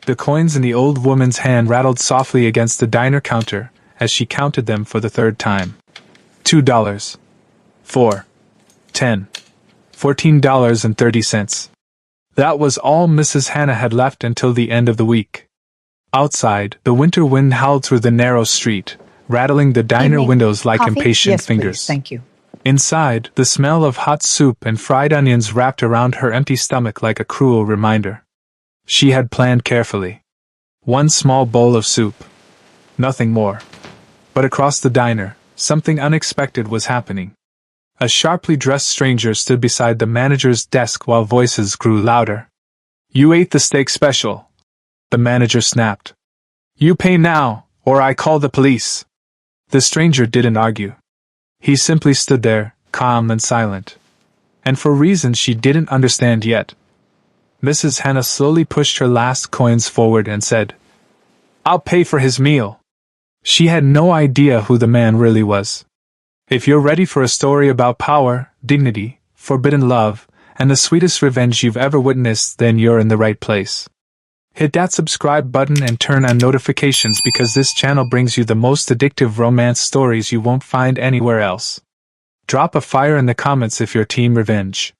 The coins in the old woman's hand rattled softly against the diner counter as she counted them for the third time. $2. 4. 10. $14.30. That was all Mrs. Hannah had left until the end of the week. Outside, the winter wind howled through the narrow street, rattling the diner windows like impatient fingers. Please. Thank you. Inside, the smell of hot soup and fried onions wrapped around her empty stomach like a cruel reminder. She had planned carefully. One small bowl of soup. Nothing more. But across the diner, something unexpected was happening. A sharply dressed stranger stood beside the manager's desk while voices grew louder. "You ate the steak special," the manager snapped. "You pay now, or I call the police." The stranger didn't argue. He simply stood there, calm and silent. And for reasons she didn't understand yet. Mrs. Hannah slowly pushed her last coins forward and said, "I'll pay for his meal." She had no idea who the man really was. If you're ready for a story about power, dignity, forbidden love, and the sweetest revenge you've ever witnessed, then you're in the right place. Hit that subscribe button and turn on notifications because this channel brings you the most addictive romance stories you won't find anywhere else. Drop a fire in the comments if you're team revenge.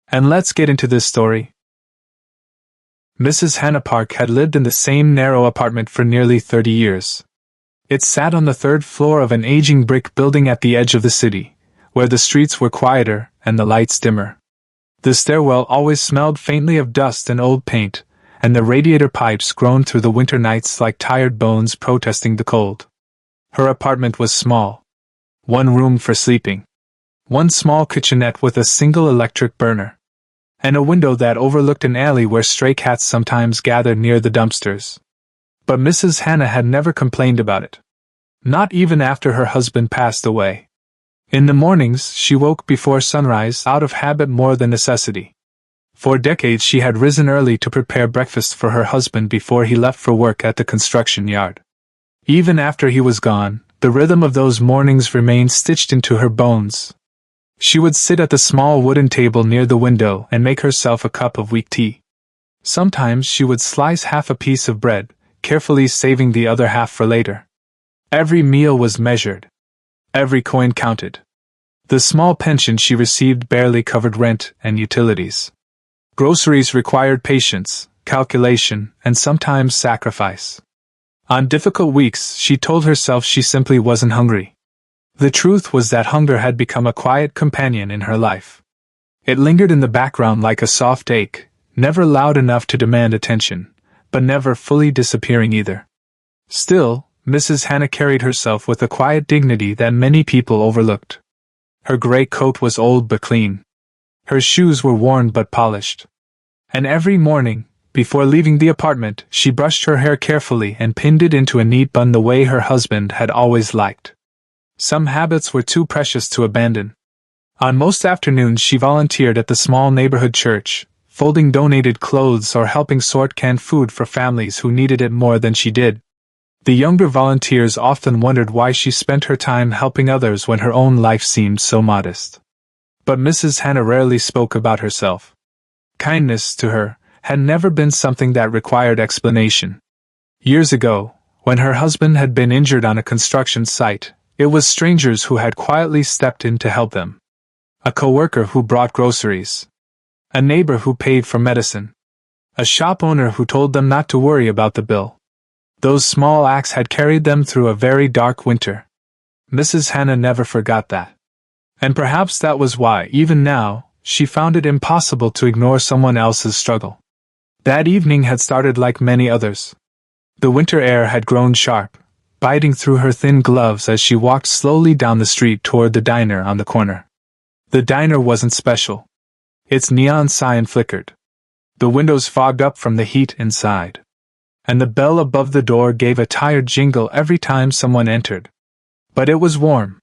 And let's get into this story. Mrs. Hannah Park had lived in the same narrow apartment for nearly 30 years. It sat on the third floor of an aging brick building at the edge of the city, where the streets were quieter and the lights dimmer. The stairwell always smelled faintly of dust and old paint, and the radiator pipes groaned through the winter nights like tired bones protesting the cold. Her apartment was small. One room for sleeping. One small kitchenette with a single electric burner. And a window that overlooked an alley where stray cats sometimes gathered near the dumpsters. But Mrs. Hannah had never complained about it. Not even after her husband passed away. In the mornings, she woke before sunrise out of habit more than necessity. For decades she had risen early to prepare breakfast for her husband before he left for work at the construction yard. Even after he was gone, the rhythm of those mornings remained stitched into her bones. She would sit at the small wooden table near the window and make herself a cup of weak tea. Sometimes she would slice half a piece of bread, carefully saving the other half for later. Every meal was measured. Every coin counted. The small pension she received barely covered rent and utilities. Groceries required patience, calculation, and sometimes sacrifice. On difficult weeks, she told herself she simply wasn't hungry. The truth was that hunger had become a quiet companion in her life. It lingered in the background like a soft ache, never loud enough to demand attention, but never fully disappearing either. Still, Mrs. Hannah carried herself with a quiet dignity that many people overlooked. Her gray coat was old but clean. Her shoes were worn but polished. And every morning, before leaving the apartment, she brushed her hair carefully and pinned it into a neat bun the way her husband had always liked. Some habits were too precious to abandon. On most afternoons she volunteered at the small neighborhood church, folding donated clothes or helping sort canned food for families who needed it more than she did. The younger volunteers often wondered why she spent her time helping others when her own life seemed so modest. But Mrs. Hannah rarely spoke about herself. Kindness to her had never been something that required explanation. Years ago, when her husband had been injured on a construction site, it was strangers who had quietly stepped in to help them. A coworker who brought groceries. A neighbor who paid for medicine. A shop owner who told them not to worry about the bill. Those small acts had carried them through a very dark winter. Mrs. Hannah never forgot that. And perhaps that was why, even now, she found it impossible to ignore someone else's struggle. That evening had started like many others. The winter air had grown sharp, biting through her thin gloves as she walked slowly down the street toward the diner on the corner. The diner wasn't special. Its neon sign flickered. The windows fogged up from the heat inside. And the bell above the door gave a tired jingle every time someone entered. But it was warm.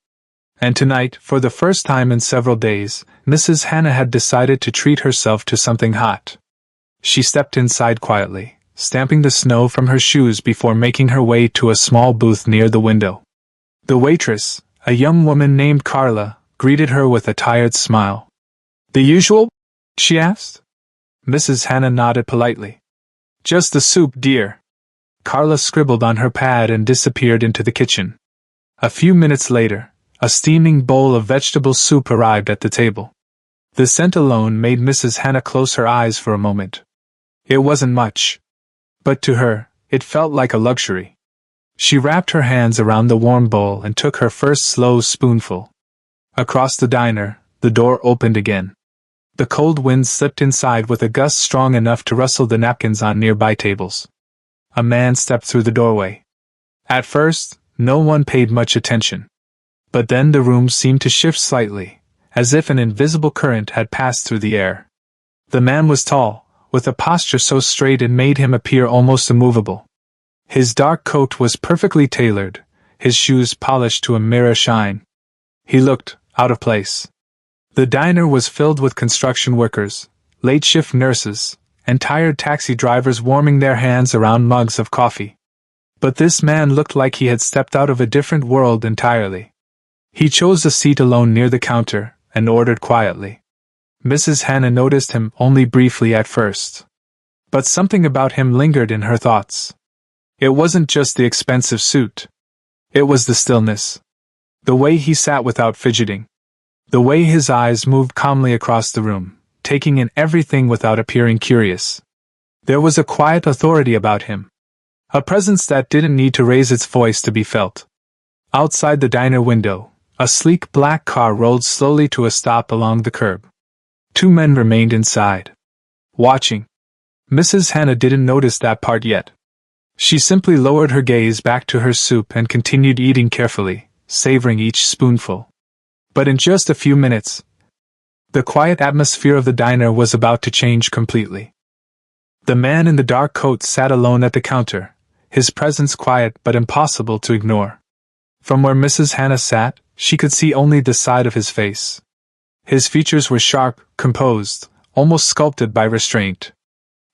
And tonight, for the first time in several days, Mrs. Hannah had decided to treat herself to something hot. She stepped inside quietly, stamping the snow from her shoes before making her way to a small booth near the window. The waitress, a young woman named Carla, greeted her with a tired smile. "The usual?" she asked. Mrs. Hannah nodded politely. Just the soup, dear. Carla scribbled on her pad and disappeared into the kitchen. A few minutes later, a steaming bowl of vegetable soup arrived at the table. The scent alone made Mrs. Hannah close her eyes for a moment. It wasn't much. But to her, it felt like a luxury. She wrapped her hands around the warm bowl and took her first slow spoonful. Across the diner, the door opened again. The cold wind slipped inside with a gust strong enough to rustle the napkins on nearby tables. A man stepped through the doorway. At first, no one paid much attention. But then the room seemed to shift slightly, as if an invisible current had passed through the air. The man was tall, with a posture so straight it made him appear almost immovable. His dark coat was perfectly tailored, his shoes polished to a mirror shine. He looked out of place. The diner was filled with construction workers, late-shift nurses, and tired taxi drivers warming their hands around mugs of coffee. But this man looked like he had stepped out of a different world entirely. He chose a seat alone near the counter and ordered quietly. Mrs. Hannah noticed him only briefly at first. But something about him lingered in her thoughts. It wasn't just the expensive suit. It was the stillness. The way he sat without fidgeting. The way his eyes moved calmly across the room, taking in everything without appearing curious. There was a quiet authority about him. A presence that didn't need to raise its voice to be felt. Outside the diner window, a sleek black car rolled slowly to a stop along the curb. Two men remained inside, watching. Mrs. Hannah didn't notice that part yet. She simply lowered her gaze back to her soup and continued eating carefully, savoring each spoonful. But in just a few minutes, the quiet atmosphere of the diner was about to change completely. The man in the dark coat sat alone at the counter, his presence quiet but impossible to ignore. From where Mrs. Hannah sat, she could see only the side of his face. His features were sharp, composed, almost sculpted by restraint.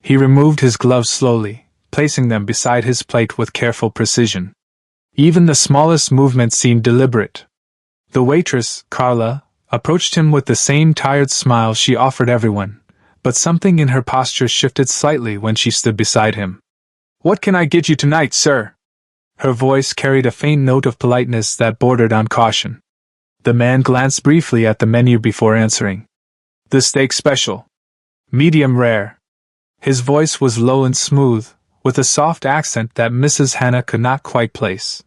He removed his gloves slowly, placing them beside his plate with careful precision. Even the smallest movement seemed deliberate. The waitress, Carla, approached him with the same tired smile she offered everyone, but something in her posture shifted slightly when she stood beside him. "What can I get you tonight, sir?" Her voice carried a faint note of politeness that bordered on caution. The man glanced briefly at the menu before answering. "The steak special. Medium rare." His voice was low and smooth, with a soft accent that Mrs. Hannah could not quite place.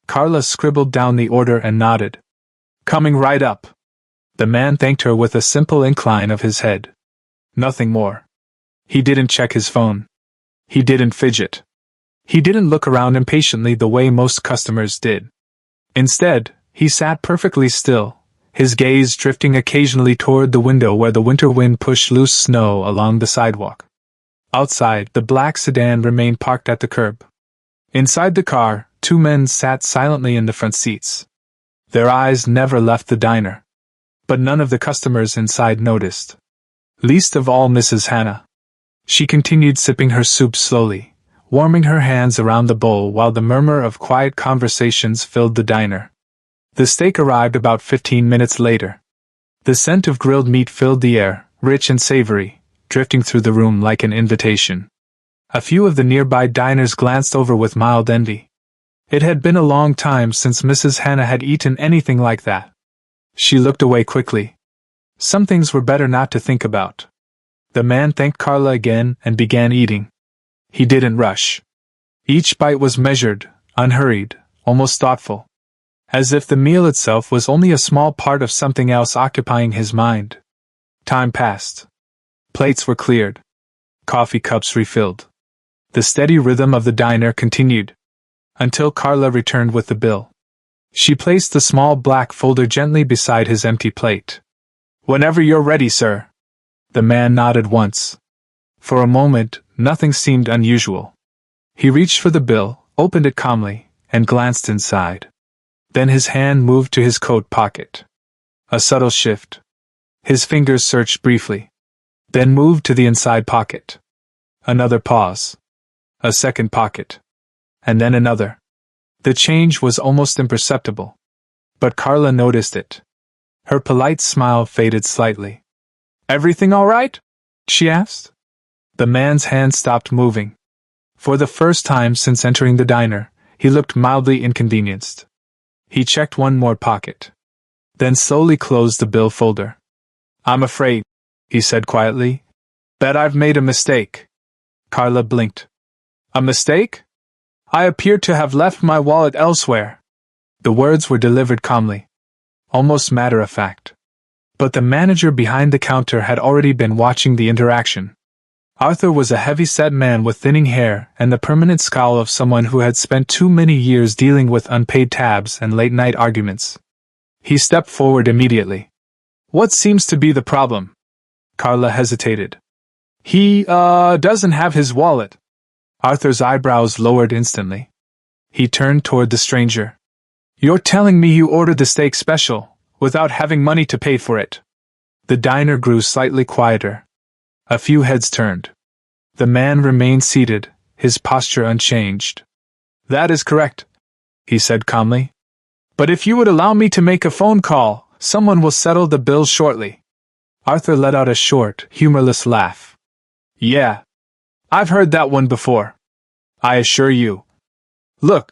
Carla scribbled down the order and nodded. "Coming right up." The man thanked her with a simple incline of his head. Nothing more. He didn't check his phone. He didn't fidget. He didn't look around impatiently the way most customers did. Instead, he sat perfectly still, his gaze drifting occasionally toward the window where the winter wind pushed loose snow along the sidewalk. Outside, the black sedan remained parked at the curb. Inside the car, two men sat silently in the front seats. Their eyes never left the diner. But none of the customers inside noticed. Least of all Mrs. Hannah. She continued sipping her soup slowly, warming her hands around the bowl while the murmur of quiet conversations filled the diner. The steak arrived about 15 minutes later. The scent of grilled meat filled the air, rich and savory, drifting through the room like an invitation. A few of the nearby diners glanced over with mild envy. It had been a long time since Mrs. Hannah had eaten anything like that. She looked away quickly. Some things were better not to think about. The man thanked Carla again and began eating. He didn't rush. Each bite was measured, unhurried, almost thoughtful. As if the meal itself was only a small part of something else occupying his mind. Time passed. Plates were cleared. Coffee cups refilled. The steady rhythm of the diner continued. Until Carla returned with the bill. She placed the small black folder gently beside his empty plate. "Whenever you're ready, sir." The man nodded once. For a moment, nothing seemed unusual. He reached for the bill, opened it calmly, and glanced inside. Then his hand moved to his coat pocket. A subtle shift. His fingers searched briefly. Then moved to the inside pocket. Another pause. A second pocket. And then another. The change was almost imperceptible. But Carla noticed it. Her polite smile faded slightly. "Everything all right?" she asked. The man's hand stopped moving. For the first time since entering the diner, he looked mildly inconvenienced. He checked one more pocket, then slowly closed the bill folder. "I'm afraid," he said quietly, "that I've made a mistake." Carla blinked. "A mistake? I appear to have left my wallet elsewhere." The words were delivered calmly, almost matter-of-fact. But the manager behind the counter had already been watching the interaction. Arthur was a heavy-set man with thinning hair and the permanent scowl of someone who had spent too many years dealing with unpaid tabs and late-night arguments. He stepped forward immediately. "What seems to be the problem?" Carla hesitated. He doesn't have his wallet." Arthur's eyebrows lowered instantly. He turned toward the stranger. "You're telling me you ordered the steak special, without having money to pay for it?" The diner grew slightly quieter. A few heads turned. The man remained seated, his posture unchanged. "That is correct," he said calmly. "But if you would allow me to make a phone call, someone will settle the bill shortly." Arthur let out a short, humorless laugh. "Yeah. I've heard that one before. I assure you." "Look,"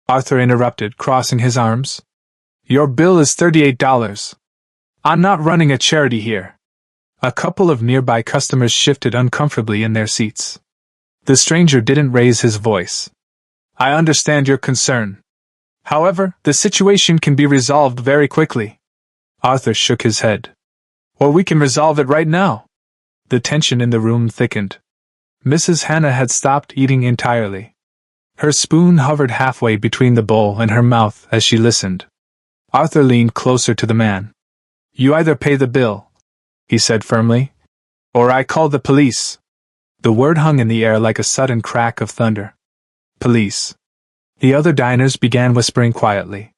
Arthur interrupted, crossing his arms. "Your bill is $38. I'm not running a charity here." A couple of nearby customers shifted uncomfortably in their seats. The stranger didn't raise his voice. "I understand your concern. However, the situation can be resolved very quickly." Arthur shook his head. "Or we can resolve it right now." The tension in the room thickened. Mrs. Hannah had stopped eating entirely. Her spoon hovered halfway between the bowl and her mouth as she listened. Arthur leaned closer to the man. "You either pay the bill," he said firmly, "or I call the police." The word hung in the air like a sudden crack of thunder. "Police." The other diners began whispering quietly.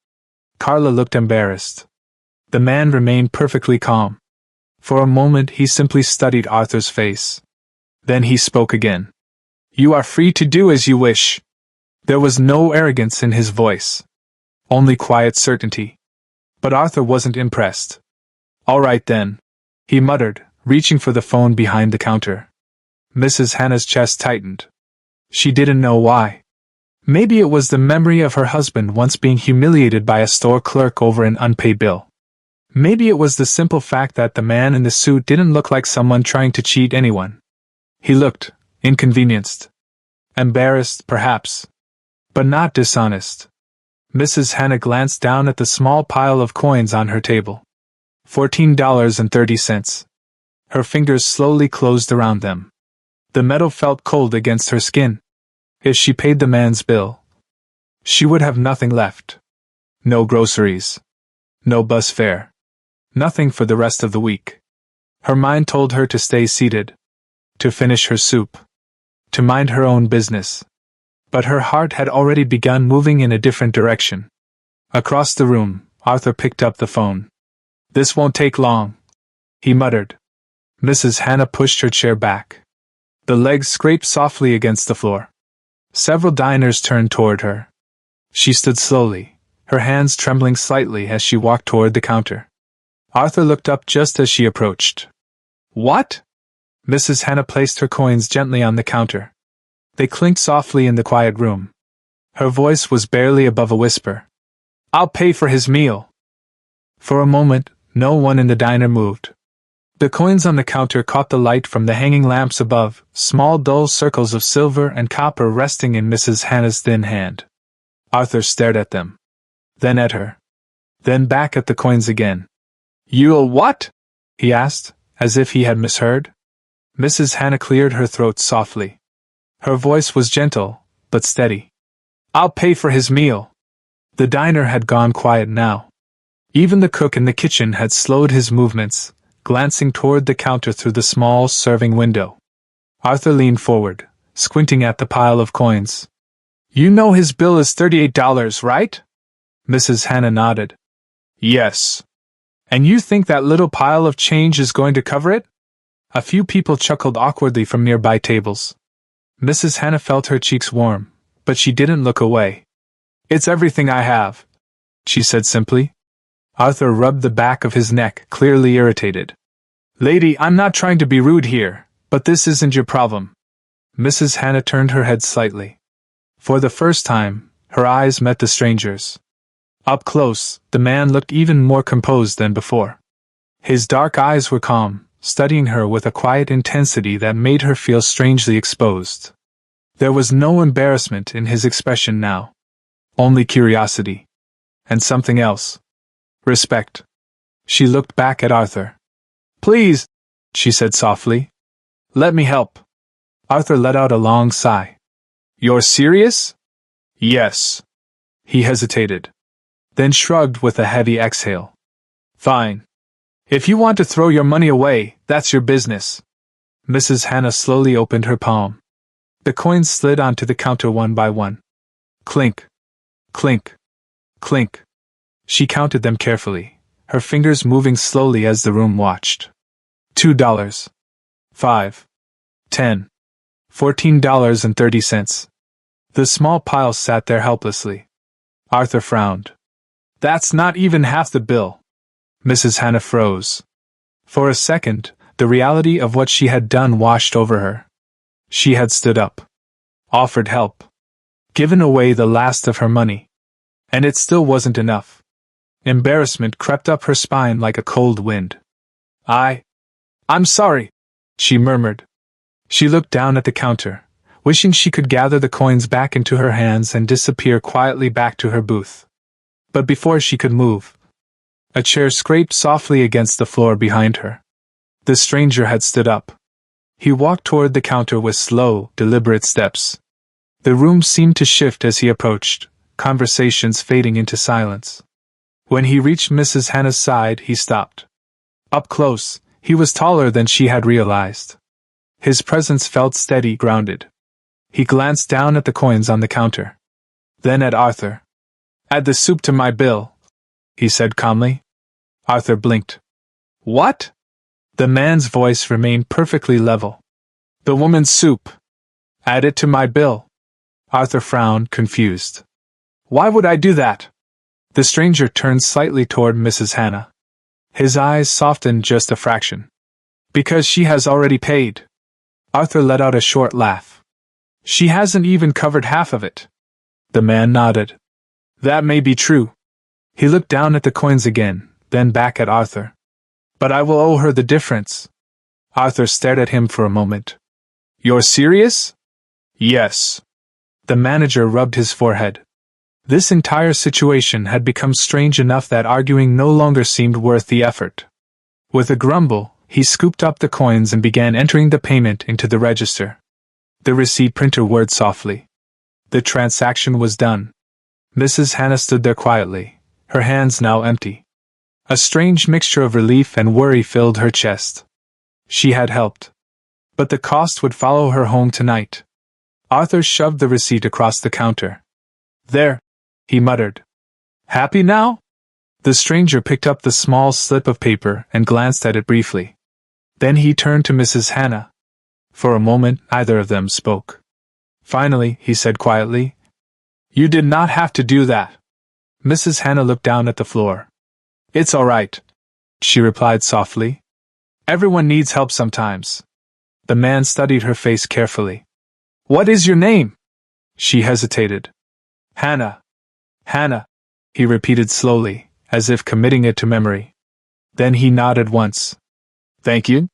Carla looked embarrassed. The man remained perfectly calm. For a moment he simply studied Arthur's face. Then he spoke again. "You are free to do as you wish." There was no arrogance in his voice. Only quiet certainty. But Arthur wasn't impressed. "All right then," he muttered, reaching for the phone behind the counter. Mrs. Hannah's chest tightened. She didn't know why. Maybe it was the memory of her husband once being humiliated by a store clerk over an unpaid bill. Maybe it was the simple fact that the man in the suit didn't look like someone trying to cheat anyone. He looked inconvenienced. Embarrassed, perhaps. But not dishonest. Mrs. Hannah glanced down at the small pile of coins on her table. $14.30. Her fingers slowly closed around them. The metal felt cold against her skin. If she paid the man's bill, she would have nothing left. No groceries. No bus fare. Nothing for the rest of the week. Her mind told her to stay seated. To finish her soup. To mind her own business. But her heart had already begun moving in a different direction. Across the room, Arthur picked up the phone. "This won't take long," he muttered. Mrs. Hannah pushed her chair back. The legs scraped softly against the floor. Several diners turned toward her. She stood slowly, her hands trembling slightly as she walked toward the counter. Arthur looked up just as she approached. "What?" Mrs. Hannah placed her coins gently on the counter. They clinked softly in the quiet room. Her voice was barely above a whisper. "I'll pay for his meal." For a moment, no one in the diner moved. The coins on the counter caught the light from the hanging lamps above, small dull circles of silver and copper resting in Mrs. Hannah's thin hand. Arthur stared at them. Then at her. Then back at the coins again. "You'll what?" he asked, as if he had misheard. Mrs. Hannah cleared her throat softly. Her voice was gentle, but steady. "I'll pay for his meal." The diner had gone quiet now. Even the cook in the kitchen had slowed his movements, glancing toward the counter through the small serving window. Arthur leaned forward, squinting at the pile of coins. "You know his bill is $38, right?" Mrs. Hannah nodded. "Yes." "And you think that little pile of change is going to cover it?" A few people chuckled awkwardly from nearby tables. Mrs. Hannah felt her cheeks warm, but she didn't look away. "It's everything I have," she said simply. Arthur rubbed the back of his neck, clearly irritated. "Lady, I'm not trying to be rude here, but this isn't your problem. Mrs. Hannah turned her head slightly. For the first time, her eyes met the stranger's. Up close, the man looked even more composed than before. His dark eyes were calm, studying her with a quiet intensity that made her feel strangely exposed. There was no embarrassment in his expression now. Only curiosity. And something else. Respect. She looked back at Arthur. "Please," she said softly. "Let me help." Arthur let out a long sigh. "You're serious?" "Yes." He hesitated. Then shrugged with a heavy exhale. "Fine. If you want to throw your money away, that's your business." Mrs. Hannah slowly opened her palm. The coins slid onto the counter one by one. Clink. Clink. Clink. She counted them carefully, her fingers moving slowly as the room watched. $2. 5. 10. $14.30. The small pile sat there helplessly. Arthur frowned. "That's not even half the bill." Mrs. Hannah froze. For a second, the reality of what she had done washed over her. She had stood up. Offered help. Given away the last of her money. And it still wasn't enough. Embarrassment crept up her spine like a cold wind. I'm sorry," she murmured. She looked down at the counter, wishing she could gather the coins back into her hands and disappear quietly back to her booth. But before she could move, a chair scraped softly against the floor behind her. The stranger had stood up. He walked toward the counter with slow, deliberate steps. The room seemed to shift as he approached, conversations fading into silence. When he reached Mrs. Hannah's side, he stopped. Up close, he was taller than she had realized. His presence felt steady, grounded. He glanced down at the coins on the counter. Then at Arthur. "Add the soup to my bill," he said calmly. Arthur blinked. "What?" The man's voice remained perfectly level. "The woman's soup. Add it to my bill." Arthur frowned, confused. "Why would I do that?" The stranger turned slightly toward Mrs. Hannah. His eyes softened just a fraction. "Because she has already paid." Arthur let out a short laugh. "She hasn't even covered half of it." The man nodded. "That may be true." He looked down at the coins again, then back at Arthur. "But I will owe her the difference." Arthur stared at him for a moment. "You're serious?" "Yes." The manager rubbed his forehead. This entire situation had become strange enough that arguing no longer seemed worth the effort. With a grumble, he scooped up the coins and began entering the payment into the register. The receipt printer whirred softly. The transaction was done. Mrs. Hannah stood there quietly, her hands now empty. A strange mixture of relief and worry filled her chest. She had helped. But the cost would follow her home tonight. Arthur shoved the receipt across the counter. "There," he muttered. "Happy now?" The stranger picked up the small slip of paper and glanced at it briefly. Then he turned to Mrs. Hannah. For a moment, neither of them spoke. Finally, he said quietly, "You did not have to do that." Mrs. Hannah looked down at the floor. "It's all right," she replied softly. "Everyone needs help sometimes." The man studied her face carefully. "What is your name?" She hesitated. "Hannah." "Hannah," he repeated slowly, as if committing it to memory. Then he nodded once. "Thank you."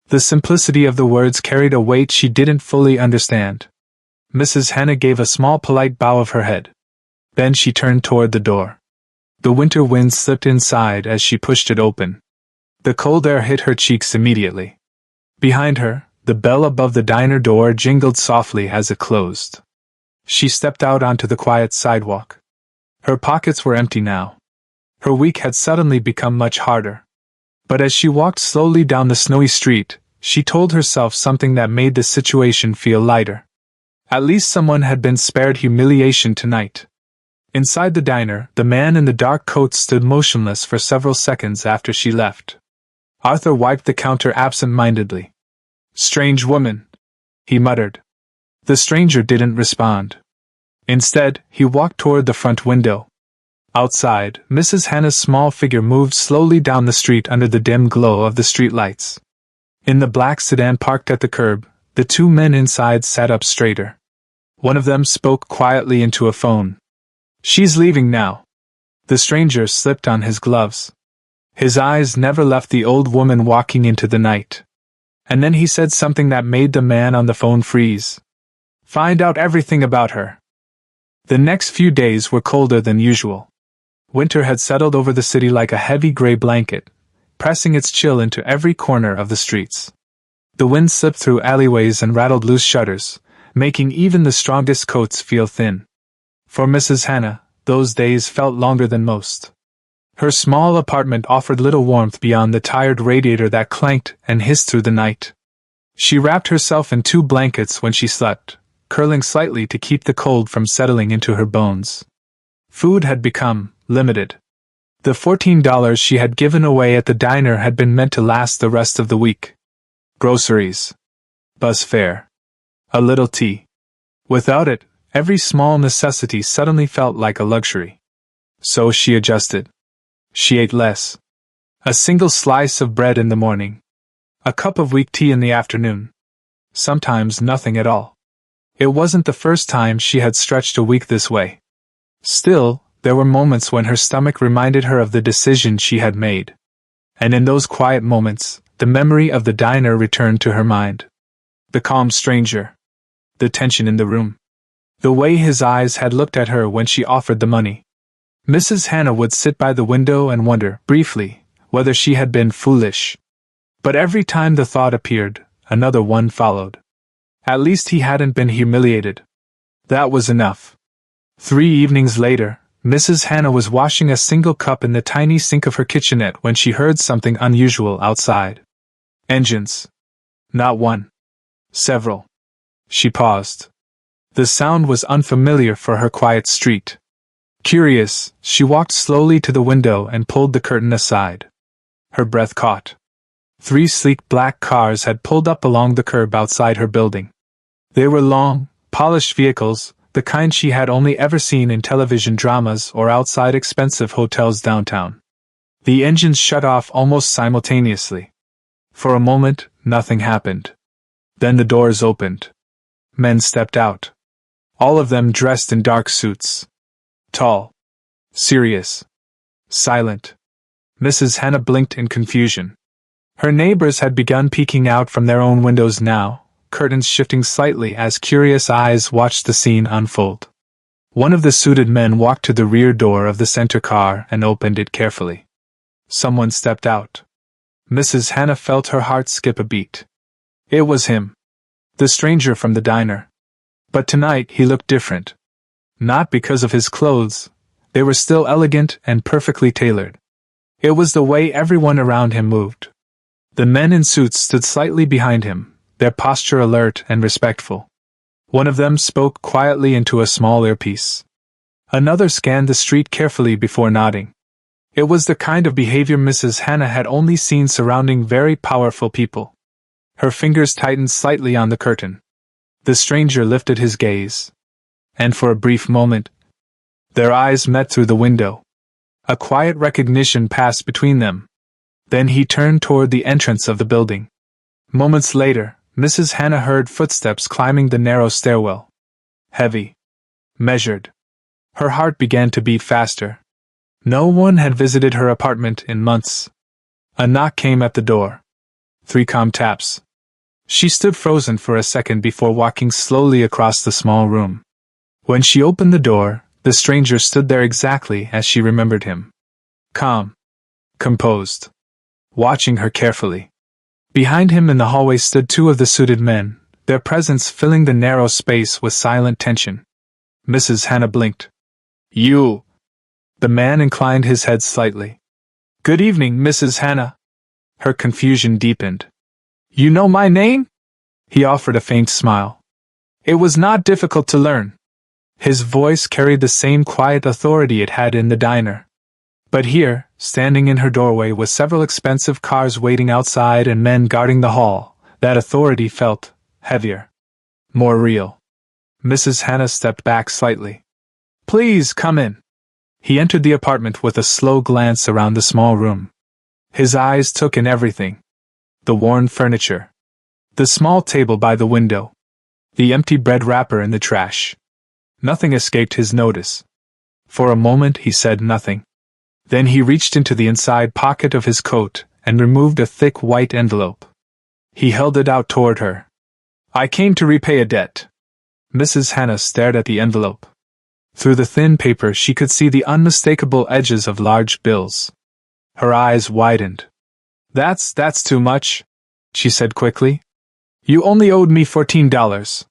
The simplicity of the words carried a weight she didn't fully understand. Mrs. Hannah gave a small polite bow of her head. Then she turned toward the door. The winter wind slipped inside as she pushed it open. The cold air hit her cheeks immediately. Behind her, the bell above the diner door jingled softly as it closed. She stepped out onto the quiet sidewalk. Her pockets were empty now. Her week had suddenly become much harder. But as she walked slowly down the snowy street, she told herself something that made the situation feel lighter. At least someone had been spared humiliation tonight. Inside the diner, the man in the dark coat stood motionless for several seconds after she left. Arthur wiped the counter absent-mindedly. "Strange woman," he muttered. The stranger didn't respond. Instead, he walked toward the front window. Outside, Mrs. Hannah's small figure moved slowly down the street under the dim glow of the streetlights. In the black sedan parked at the curb, The two men inside sat up straighter. One of them spoke quietly into a phone. "She's leaving now." The stranger slipped on his gloves. His eyes never left the old woman walking into the night. And then he said something that made the man on the phone freeze. "Find out everything about her." The next few days were colder than usual. Winter had settled over the city like a heavy gray blanket, pressing its chill into every corner of the streets. The wind slipped through alleyways and rattled loose shutters, making even the strongest coats feel thin. For Mrs. Hannah, those days felt longer than most. Her small apartment offered little warmth beyond the tired radiator that clanked and hissed through the night. She wrapped herself in 2 blankets when she slept, curling slightly to keep the cold from settling into her bones. Food had become limited. The $14 she had given away at the diner had been meant to last the rest of the week. Groceries. Bus fare. A little tea. Without it, every small necessity suddenly felt like a luxury. So she adjusted. She ate less. A single slice of bread in the morning. A cup of weak tea in the afternoon. Sometimes nothing at all. It wasn't the first time she had stretched a week this way. Still, there were moments when her stomach reminded her of the decision she had made. And in those quiet moments, the memory of the diner returned to her mind. The calm stranger. The tension in the room. The way his eyes had looked at her when she offered the money. Mrs. Hannah would sit by the window and wonder, briefly, whether she had been foolish. But every time the thought appeared, another one followed. At least he hadn't been humiliated. That was enough. 3 evenings later, Mrs. Hannah was washing a single cup in the tiny sink of her kitchenette when she heard something unusual outside. Engines. Not one. Several. She paused. The sound was unfamiliar for her quiet street. Curious, she walked slowly to the window and pulled the curtain aside. Her breath caught. 3 sleek black cars had pulled up along the curb outside her building. They were long, polished vehicles, the kind she had only ever seen in television dramas or outside expensive hotels downtown. The engines shut off almost simultaneously. For a moment, nothing happened. Then the doors opened. Men stepped out. All of them dressed in dark suits. Tall. Serious. Silent. Mrs. Hannah blinked in confusion. Her neighbors had begun peeking out from their own windows now, curtains shifting slightly as curious eyes watched the scene unfold. One of the suited men walked to the rear door of the center car and opened it carefully. Someone stepped out. Mrs. Hannah felt her heart skip a beat. It was him. The stranger from the diner. But tonight he looked different. Not because of his clothes. They were still elegant and perfectly tailored. It was the way everyone around him moved. The men in suits stood slightly behind him, their posture alert and respectful. One of them spoke quietly into a small earpiece. Another scanned the street carefully before nodding. It was the kind of behavior Mrs. Hannah had only seen surrounding very powerful people. Her fingers tightened slightly on the curtain. The stranger lifted his gaze. And for a brief moment, their eyes met through the window. A quiet recognition passed between them. Then he turned toward the entrance of the building. Moments later, Mrs. Hannah heard footsteps climbing the narrow stairwell. Heavy. Measured. Her heart began to beat faster. No one had visited her apartment in months. A knock came at the door. 3 calm taps. She stood frozen for a second before walking slowly across the small room. When she opened the door, the stranger stood there exactly as she remembered him. Calm. Composed. Watching her carefully. Behind him in the hallway stood 2 of the suited men, their presence filling the narrow space with silent tension. Mrs. Hannah blinked. You. The man inclined his head slightly. Good evening, Mrs. Hannah. Her confusion deepened. You know my name? He offered a faint smile. It was not difficult to learn. His voice carried the same quiet authority it had in the diner. But here, standing in her doorway with several expensive cars waiting outside and men guarding the hall, that authority felt heavier. More real. Mrs. Hannah stepped back slightly. Please come in. He entered the apartment with a slow glance around the small room. His eyes took in everything. The worn furniture. The small table by the window. The empty bread wrapper in the trash. Nothing escaped his notice. For a moment he said nothing. Then he reached into the inside pocket of his coat and removed a thick white envelope. He held it out toward her. "I came to repay a debt." Mrs. Hannah stared at the envelope. Through the thin paper she could see the unmistakable edges of large bills. Her eyes widened. That's too much," she said quickly. "You only owed me $14.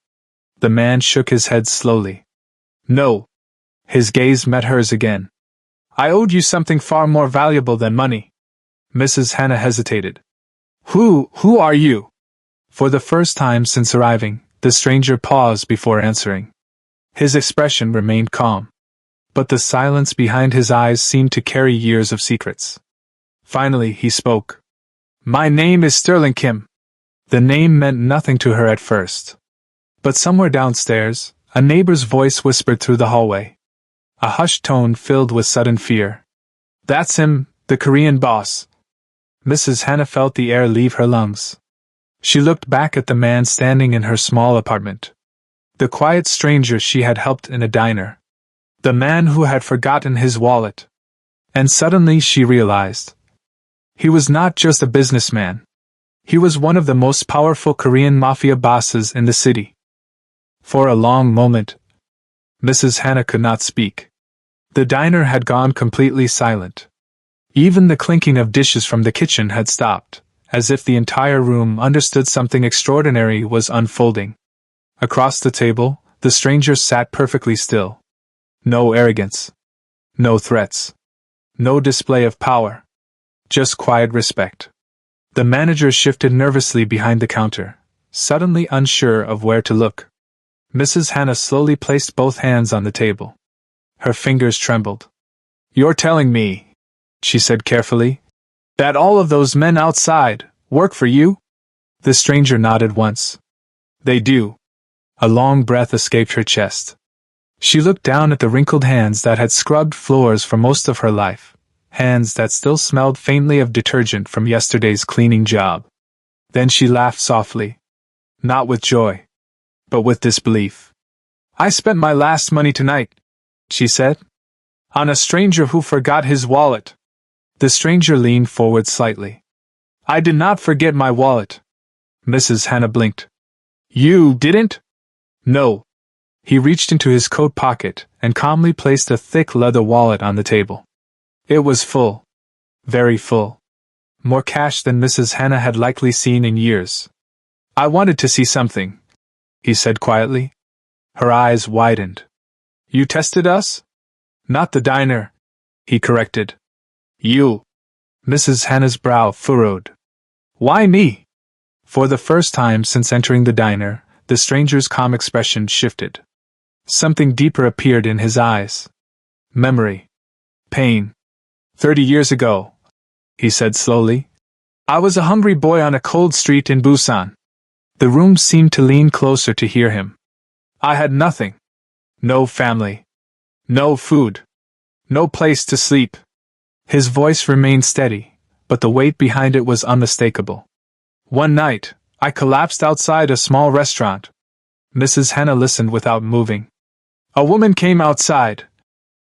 The man shook his head slowly. "No." His gaze met hers again. "I owed you something far more valuable than money." Mrs. Hannah hesitated. Who are you?" For the first time since arriving, the stranger paused before answering. His expression remained calm. But the silence behind his eyes seemed to carry years of secrets. Finally he spoke. "My name is Sterling Kim." The name meant nothing to her at first. But somewhere downstairs, a neighbor's voice whispered through the hallway. A hushed tone filled with sudden fear. "That's him, the Korean boss." Mrs. Hannah felt the air leave her lungs. She looked back at the man standing in her small apartment. The quiet stranger she had helped in a diner. The man who had forgotten his wallet. And suddenly she realized. He was not just a businessman. He was one of the most powerful Korean Mafia bosses in the city. For a long moment, Mrs. Hannah could not speak. The diner had gone completely silent. Even the clinking of dishes from the kitchen had stopped, as if the entire room understood something extraordinary was unfolding. Across the table, the stranger sat perfectly still. No arrogance. No threats. No display of power. Just quiet respect. The manager shifted nervously behind the counter, suddenly unsure of where to look. Mrs. Hannah slowly placed both hands on the table. Her fingers trembled. "You're telling me," she said carefully, "that all of those men outside work for you?" The stranger nodded once. "They do." A long breath escaped her chest. She looked down at the wrinkled hands that had scrubbed floors for most of her life, hands that still smelled faintly of detergent from yesterday's cleaning job. Then she laughed softly. Not with joy, but with disbelief. "I spent my last money tonight," she said, "on a stranger who forgot his wallet." The stranger leaned forward slightly. "I did not forget my wallet." Mrs. Hannah blinked. "You didn't?" "No." He reached into his coat pocket and calmly placed a thick leather wallet on the table. It was full. Very full. More cash than Mrs. Hannah had likely seen in years. "I wanted to see something," he said quietly. Her eyes widened. "You tested us?" "Not the diner," he corrected. "You." Mrs. Hannah's brow furrowed. "Why me?" For the first time since entering the diner, the stranger's calm expression shifted. Something deeper appeared in his eyes. Memory. Pain. 30 years ago, he said slowly, I was a hungry boy on a cold street in Busan. The room seemed to lean closer to hear him. I had nothing. No family. No food. No place to sleep. His voice remained steady, but the weight behind it was unmistakable. One night, I collapsed outside a small restaurant. Mrs. Hannah listened without moving. A woman came outside,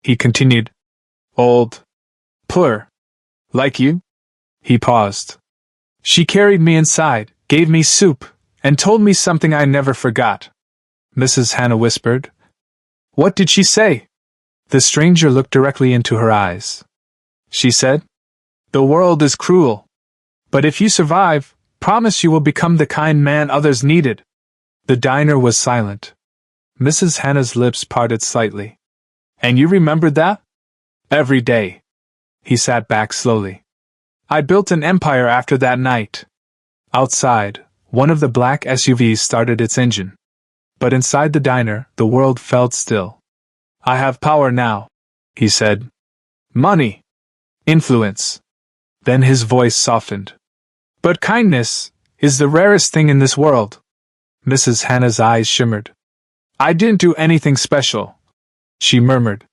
he continued. Old. Poor. Like you? He paused. She carried me inside, gave me soup, and told me something I never forgot. Mrs. Hannah whispered. What did she say? The stranger looked directly into her eyes. She said, The world is cruel. But if you survive, promise you will become the kind man others needed. The diner was silent. Mrs. Hannah's lips parted slightly. And you remembered that? Every day. He sat back slowly. I built an empire after that night. Outside, one of the black SUVs started its engine. But inside the diner, the world felt still. I have power now, he said. Money. Influence. Then his voice softened. But kindness is the rarest thing in this world. Mrs. Hannah's eyes shimmered. I didn't do anything special, she murmured.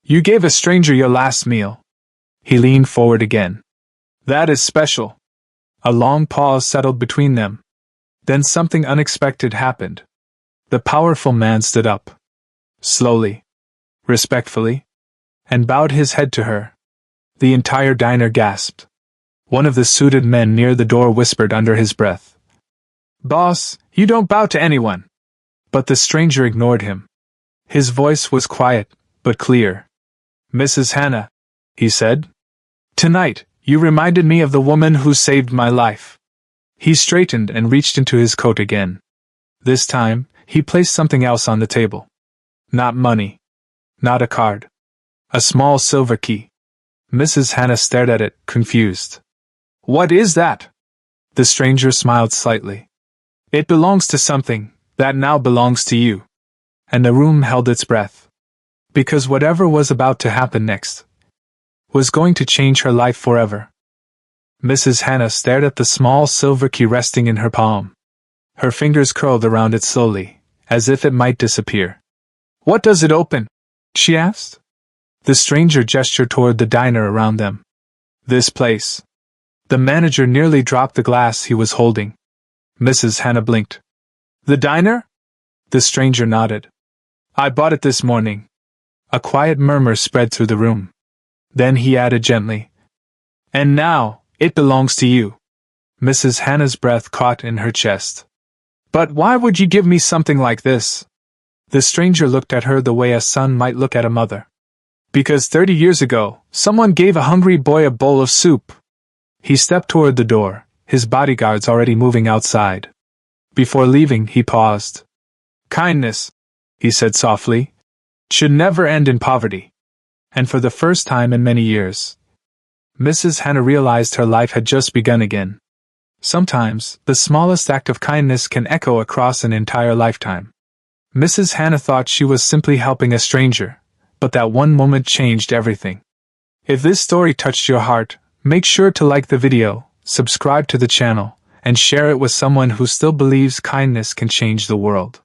You gave a stranger your last meal. He leaned forward again. That is special. A long pause settled between them. Then something unexpected happened. The powerful man stood up. Slowly. Respectfully. And bowed his head to her. The entire diner gasped. One of the suited men near the door whispered under his breath, "Boss, you don't bow to anyone." But the stranger ignored him. His voice was quiet, but clear. "Mrs. Hannah," he said. "Tonight, you reminded me of the woman who saved my life." He straightened and reached into his coat again. This time, he placed something else on the table. Not money. Not a card. A small silver key. Mrs. Hannah stared at it, confused. "What is that?" The stranger smiled slightly. "It belongs to something that now belongs to you." And the room held its breath. Because whatever was about to happen next was going to change her life forever. Mrs. Hannah stared at the small silver key resting in her palm. Her fingers curled around it slowly, as if it might disappear. "What does it open?" she asked. The stranger gestured toward the diner around them. "This place." The manager nearly dropped the glass he was holding. Mrs. Hannah blinked. "The diner?" The stranger nodded. "I bought it this morning." A quiet murmur spread through the room. Then he added gently, "And now, it belongs to you." Mrs. Hannah's breath caught in her chest. "But why would you give me something like this?" The stranger looked at her the way a son might look at a mother. "Because 30 years ago, someone gave a hungry boy a bowl of soup." He stepped toward the door, his bodyguards already moving outside. Before leaving, he paused. "Kindness," he said softly, "should never end in poverty." And for the first time in many years, Mrs. Hannah realized her life had just begun again. Sometimes, the smallest act of kindness can echo across an entire lifetime. Mrs. Hannah thought she was simply helping a stranger, but that one moment changed everything. If this story touched your heart, make sure to like the video, subscribe to the channel, and share it with someone who still believes kindness can change the world.